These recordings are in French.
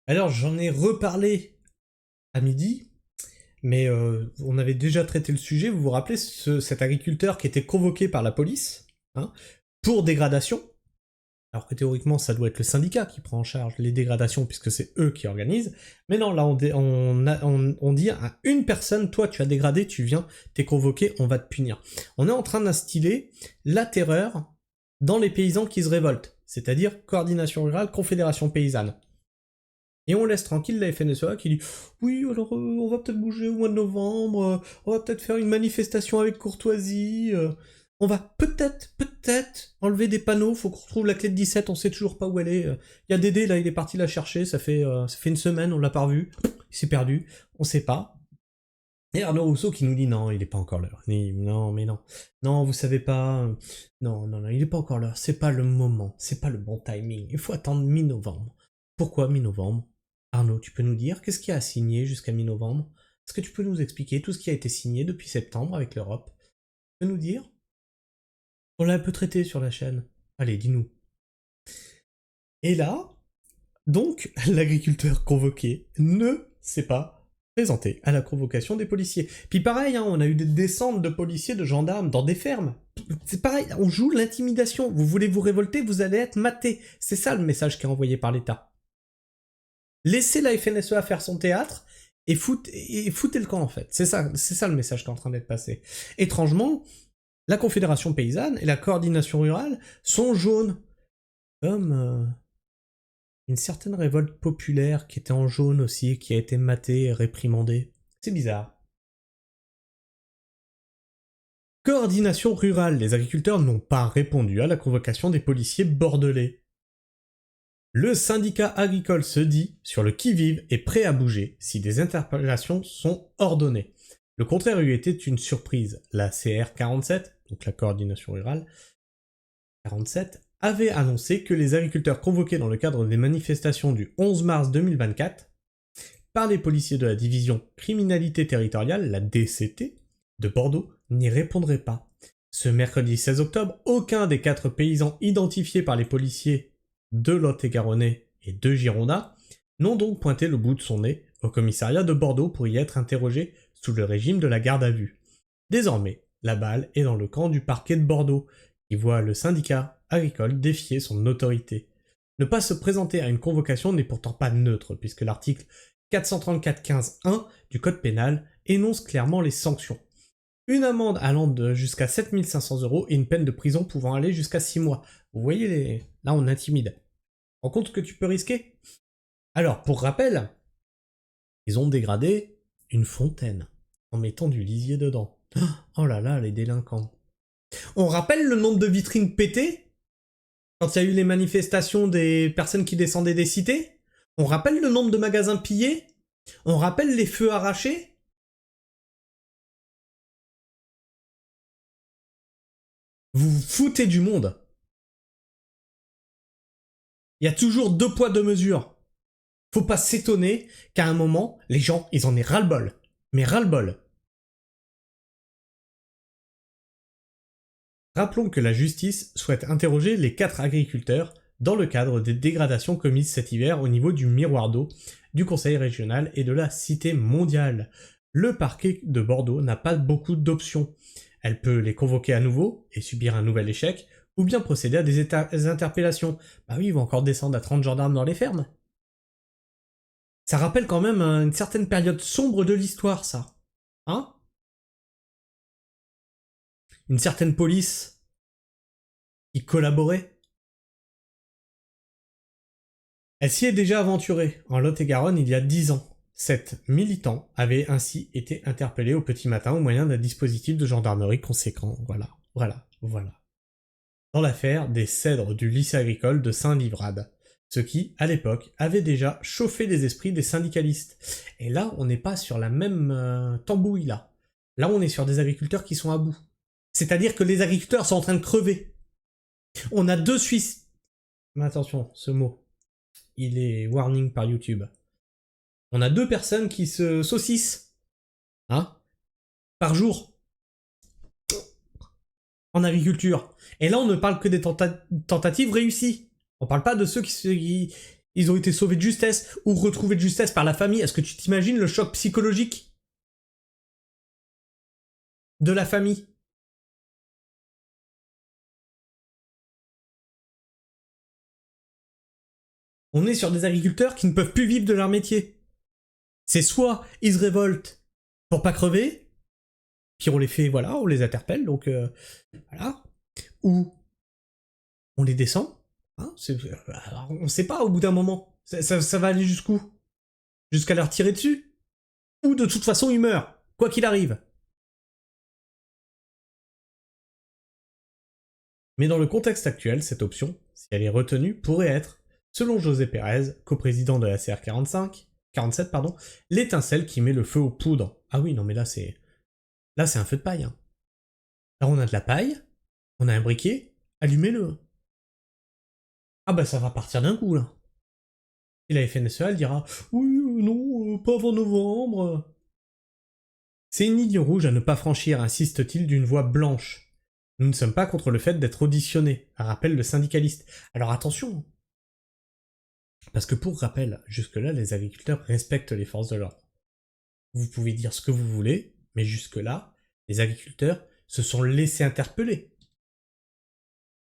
Alors, j'en ai reparlé à midi, mais on avait déjà traité le sujet. Vous vous rappelez cet agriculteur qui était convoqué par la police, hein, pour dégradation, alors que théoriquement, ça doit être le syndicat qui prend en charge les dégradations puisque c'est eux qui organisent. Mais non, là, on dit à une personne, toi, tu as dégradé, tu viens, t'es convoqué, on va te punir. On est en train d'instiller la terreur dans les paysans qui se révoltent, c'est-à-dire coordination rurale, confédération paysanne. Et on laisse tranquille la FNSEA qui dit oui, alors on va peut-être bouger au mois de novembre, on va peut-être faire une manifestation avec courtoisie, on va peut-être enlever des panneaux, faut qu'on retrouve la clé de 17, on sait toujours pas où elle est. Il y a Dédé là, il est parti la chercher, ça fait une semaine, on l'a pas revu, il s'est perdu, on sait pas. Et Arnaud Rousseau qui nous dit non, il est pas encore l'heure. Non, mais non. Non, vous savez pas. Non, il est pas encore l'heure. C'est pas le moment. C'est pas le bon timing. Il faut attendre mi-novembre. Pourquoi mi-novembre? Arnaud, tu peux nous dire qu'est-ce qu'il y a à signer jusqu'à mi-novembre? Est-ce que tu peux nous expliquer tout ce qui a été signé depuis septembre avec l'Europe? Tu peux nous dire? On l'a un peu traité sur la chaîne. Allez, dis-nous. Et là, donc, l'agriculteur convoqué ne s'est pas présenté à la convocation des policiers. Puis pareil, hein, on a eu des descentes de policiers, de gendarmes dans des fermes. C'est pareil, on joue l'intimidation. Vous voulez vous révolter, vous allez être maté. C'est ça le message qui est envoyé par l'État. Laissez la FNSEA faire son théâtre et foutez le camp en fait. C'est ça le message qui est en train d'être passé. Étrangement, la Confédération paysanne et la coordination rurale sont jaunes. Comme une certaine révolte populaire qui était en jaune aussi, qui a été matée et réprimandée. C'est bizarre. Coordination rurale, les agriculteurs n'ont pas répondu à la convocation des policiers bordelais. Le syndicat agricole se dit sur le qui-vive et prêt à bouger si des interpellations sont ordonnées. Le contraire eût été une surprise. La CR 47, donc la coordination rurale 47, avait annoncé que les agriculteurs convoqués dans le cadre des manifestations du 11 mars 2024 par les policiers de la division criminalité territoriale, la DCT, de Bordeaux, n'y répondraient pas. Ce mercredi 16 octobre, aucun des 4 paysans identifiés par les policiers de Lot-et-Garonnais et de Gironda n'ont donc pointé le bout de son nez au commissariat de Bordeaux pour y être interrogés sous le régime de la garde à vue. Désormais, la balle est dans le camp du parquet de Bordeaux, qui voit le syndicat agricole défier son autorité. Ne pas se présenter à une convocation n'est pourtant pas neutre, puisque l'article 434-15-1 du Code pénal énonce clairement les sanctions. Une amende allant de jusqu'à 7 500 € et une peine de prison pouvant aller jusqu'à 6 mois. Vous voyez, là on intimide. Rends compte ce que tu peux risquer? Alors, pour rappel, ils ont dégradé une fontaine en mettant du lisier dedans. Oh là là, les délinquants. On rappelle le nombre de vitrines pétées quand il y a eu les manifestations des personnes qui descendaient des cités? On rappelle le nombre de magasins pillés? On rappelle les feux arrachés? Vous vous foutez du monde. Il y a toujours 2 poids 2 mesures. Faut pas s'étonner qu'à un moment, les gens, ils en aient ras-le-bol. Mais ras-le-bol. Rappelons que la justice souhaite interroger les 4 agriculteurs dans le cadre des dégradations commises cet hiver au niveau du miroir d'eau, du conseil régional et de la cité mondiale. Le parquet de Bordeaux n'a pas beaucoup d'options. Elle peut les convoquer à nouveau et subir un nouvel échec, ou bien procéder à des interpellations. Bah oui, ils vont encore descendre à 30 gendarmes dans les fermes. Ça rappelle quand même une certaine période sombre de l'histoire, ça. Hein? Une certaine police qui collaborait. Elle s'y est déjà aventurée, en Lot-et-Garonne, il y a 10 ans. 7 militants avaient ainsi été interpellés au petit matin au moyen d'un dispositif de gendarmerie conséquent. Voilà. Dans l'affaire des cèdres du lycée agricole de Saint-Livrade. Ce qui, à l'époque, avait déjà chauffé les esprits des syndicalistes. Et là, on n'est pas sur la même tambouille, là. Là, on est sur des agriculteurs qui sont à bout. C'est-à-dire que les agriculteurs sont en train de crever. On a 2 Suisses. Mais attention, ce mot, il est warning par YouTube. On a 2 personnes qui se saucissent, hein, par jour, en agriculture. Et là, on ne parle que des tentatives réussies. On parle pas de ceux Ils ont été sauvés de justesse ou retrouvés de justesse par la famille. Est-ce que tu t'imagines le choc psychologique de la famille? On est sur des agriculteurs qui ne peuvent plus vivre de leur métier. C'est soit ils se révoltent pour pas crever, puis on les fait, voilà, on les interpelle, donc voilà, ou on les descend. Hein, on sait pas au bout d'un moment. Ça va aller jusqu'où? Jusqu'à leur tirer dessus? Ou de toute façon ils meurent, quoi qu'il arrive. Mais dans le contexte actuel, cette option, si elle est retenue, pourrait être, selon José Pérez, coprésident de la CR47, pardon, l'étincelle qui met le feu aux poudres. Ah oui, non mais là c'est un feu de paille. Hein. Là on a de la paille, on a un briquet, allumez-le. Ah bah ça va partir d'un coup là. Et la FNSEA elle dira oui, non, pas avant novembre. C'est une ligne rouge à ne pas franchir, insiste-t-il d'une voix blanche. Nous ne sommes pas contre le fait d'être auditionnés, rappelle le syndicaliste. Alors attention, parce que pour rappel, jusque-là, les agriculteurs respectent les forces de l'ordre. Vous pouvez dire ce que vous voulez, mais jusque-là, les agriculteurs se sont laissés interpeller.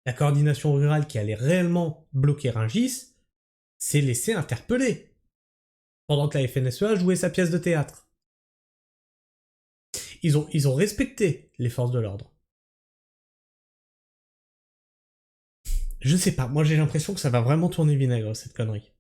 La coordination rurale qui allait réellement bloquer Rungis s'est laissée interpeller, pendant que la FNSEA jouait sa pièce de théâtre. Ils ont respecté les forces de l'ordre. Je sais pas, moi j'ai l'impression que ça va vraiment tourner vinaigre, cette connerie.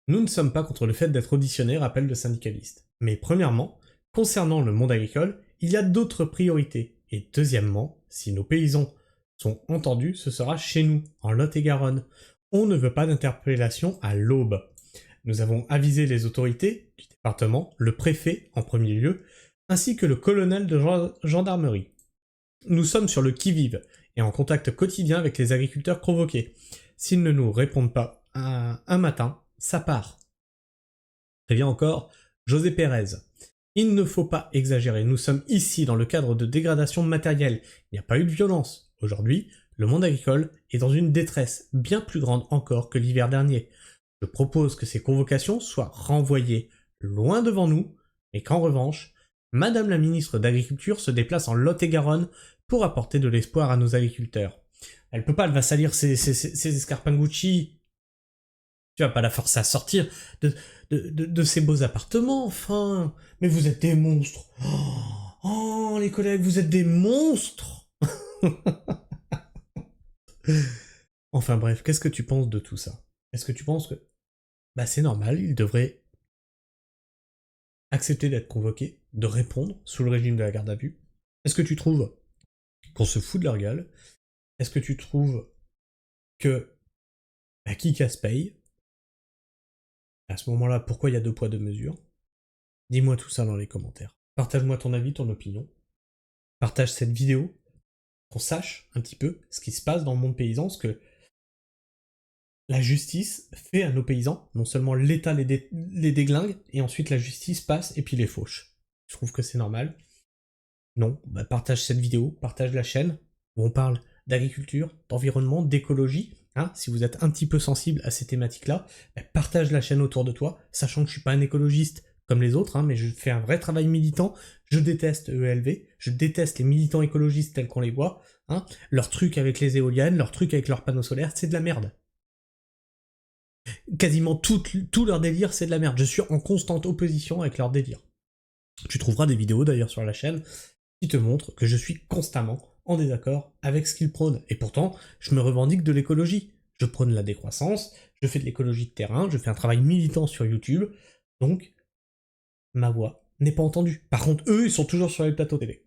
Nous ne sommes pas contre le fait d'être auditionnés, rappelle le syndicaliste. Mais premièrement, concernant le monde agricole, il y a d'autres priorités. Et deuxièmement, si nos paysans sont entendus, ce sera chez nous, en Lot-et-Garonne. On ne veut pas d'interpellation à l'aube. Nous avons avisé les autorités du département, le préfet en premier lieu, ainsi que le colonel de gendarmerie. Nous sommes sur le qui-vive et en contact quotidien avec les agriculteurs provoqués. S'ils ne nous répondent pas un matin, ça part. Très bien encore, José Pérez. Il ne faut pas exagérer, nous sommes ici dans le cadre de dégradation matérielle, il n'y a pas eu de violence. Aujourd'hui, le monde agricole est dans une détresse bien plus grande encore que l'hiver dernier. Je propose que ces convocations soient renvoyées loin devant nous, et qu'en revanche, Madame la ministre d'Agriculture se déplace en Lot-et-Garonne pour apporter de l'espoir à nos agriculteurs. Elle peut pas, elle va salir ses escarpins Gucci. Tu vas pas la forcer à sortir de ces beaux appartements, enfin. Mais vous êtes des monstres. Oh, les collègues, vous êtes des monstres. Enfin bref, qu'est-ce que tu penses de tout ça? Est-ce que tu penses que bah c'est normal, ils devraient accepter d'être convoqués, de répondre sous le régime de la garde à vue? Est-ce que tu trouves qu'on se fout de leur gueule? Est-ce que tu trouves que bah, qui casse paye? À ce moment-là, pourquoi il y a deux poids deux mesures? Dis-moi tout ça dans les commentaires. Partage-moi ton avis, ton opinion. Partage cette vidéo, qu'on sache un petit peu ce qui se passe dans le monde paysan, ce que la justice fait à nos paysans. Non seulement l'État les déglingue, et ensuite la justice passe et puis les fauche. Je trouve que c'est normal. Non, bah partage cette vidéo, partage la chaîne, où on parle d'agriculture, d'environnement, d'écologie. Hein, si vous êtes un petit peu sensible à ces thématiques-là, bah partage la chaîne autour de toi, sachant que je suis pas un écologiste comme les autres, hein, mais je fais un vrai travail militant. Je déteste ELV, je déteste les militants écologistes tels qu'on les voit. Hein. Leur truc avec les éoliennes, leur truc avec leurs panneaux solaires, c'est de la merde. Quasiment tout leur délire, c'est de la merde. Je suis en constante opposition avec leur délire. Tu trouveras des vidéos d'ailleurs sur la chaîne qui te montrent que je suis constamment en désaccord avec ce qu'ils prônent. Et pourtant, je me revendique de l'écologie. Je prône la décroissance, je fais de l'écologie de terrain, je fais un travail militant sur YouTube, donc ma voix n'est pas entendue. Par contre, eux, ils sont toujours sur les plateaux télé.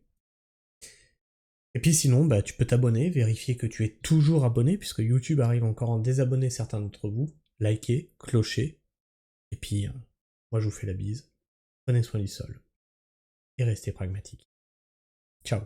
Et puis sinon, bah, tu peux t'abonner, vérifier que tu es toujours abonné, puisque YouTube arrive encore à désabonner certains d'entre vous. Likez, clocher, et puis moi je vous fais la bise. Prenez soin du sol, et restez pragmatique. Ciao.